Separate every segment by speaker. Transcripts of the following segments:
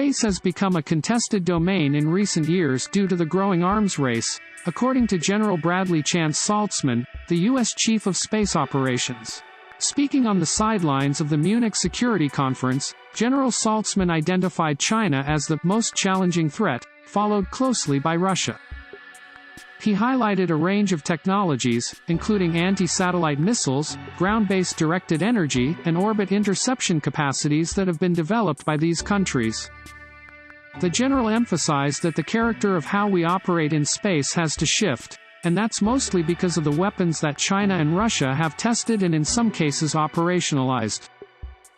Speaker 1: Space has become a contested domain in recent years due to the growing arms race, according to General Bradley Chance Saltzman, the U.S. Chief of Space Operations. Speaking on the sidelines of the Munich Security Conference, General Saltzman identified China as the most challenging threat, followed closely by Russia. He highlighted a range of technologies, including anti-satellite missiles, ground-based directed energy, and orbit interception capacities that have been developed by these countries. The general emphasized that the character of how we operate in space has to shift, and that's mostly because of the weapons that China and Russia have tested and in some cases operationalized.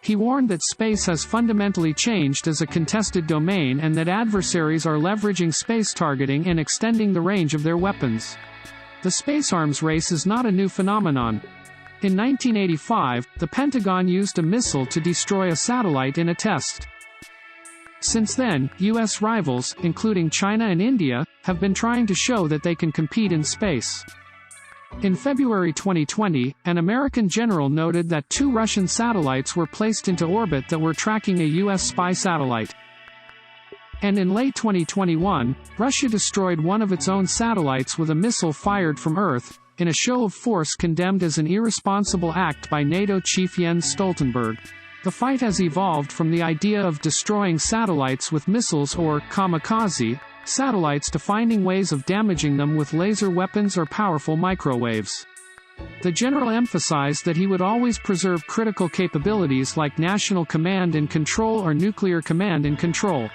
Speaker 1: He warned that space has fundamentally changed as a contested domain and that adversaries are leveraging space targeting and extending the range of their weapons. The space arms race is not a new phenomenon. In 1985, the Pentagon used a missile to destroy a satellite in a test. Since then, U.S. rivals, including China and India, have been trying to show that they can compete in space. In February 2020, an American general noted that 2 Russian satellites were placed into orbit that were tracking a U.S. spy satellite. And in late 2021, Russia destroyed one of its own satellites with a missile fired from Earth, in a show of force condemned as an irresponsible act by NATO chief Jens Stoltenberg. The fight has evolved from the idea of destroying satellites with missiles or kamikaze satellites to finding ways of damaging them with laser weapons or powerful microwaves. The general emphasized that he would always preserve critical capabilities like national command and control or nuclear command and control.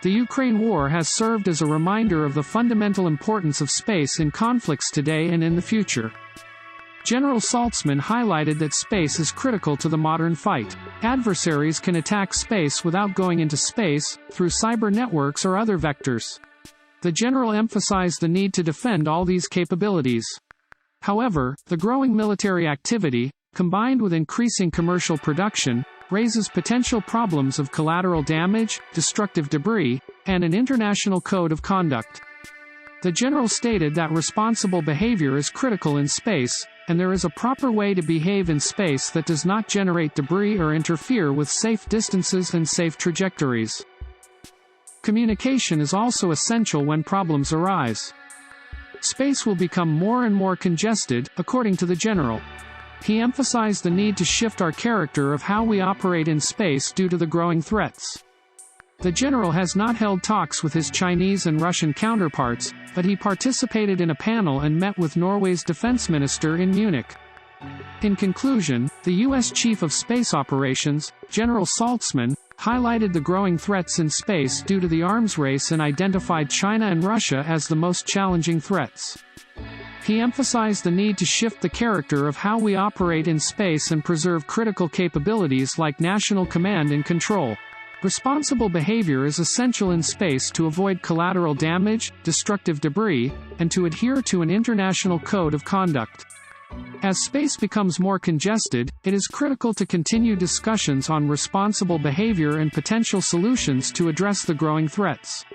Speaker 1: The Ukraine war has served as a reminder of the fundamental importance of space in conflicts today and in the future. General Saltzman highlighted that space is critical to the modern fight. Adversaries can attack space without going into space, through cyber networks or other vectors. The general emphasized the need to defend all these capabilities. However, the growing military activity, combined with increasing commercial production, raises potential problems of collateral damage, destructive debris, and an international code of conduct. The general stated that responsible behavior is critical in space, and there is a proper way to behave in space that does not generate debris or interfere with safe distances and safe trajectories. Communication is also essential when problems arise. Space will become more and more congested, according to the general. He emphasized the need to shift our character of how we operate in space due to the growing threats. The general has not held talks with his Chinese and Russian counterparts, but he participated in a panel and met with Norway's defense minister in Munich. In conclusion, the U.S. Chief of Space Operations, General Saltzman, highlighted the growing threats in space due to the arms race and identified China and Russia as the most challenging threats. He emphasized the need to shift the character of how we operate in space and preserve critical capabilities like national command and control. Responsible behavior is essential in space to avoid collateral damage, destructive debris, and to adhere to an international code of conduct. As space becomes more congested, it is critical to continue discussions on responsible behavior and potential solutions to address the growing threats.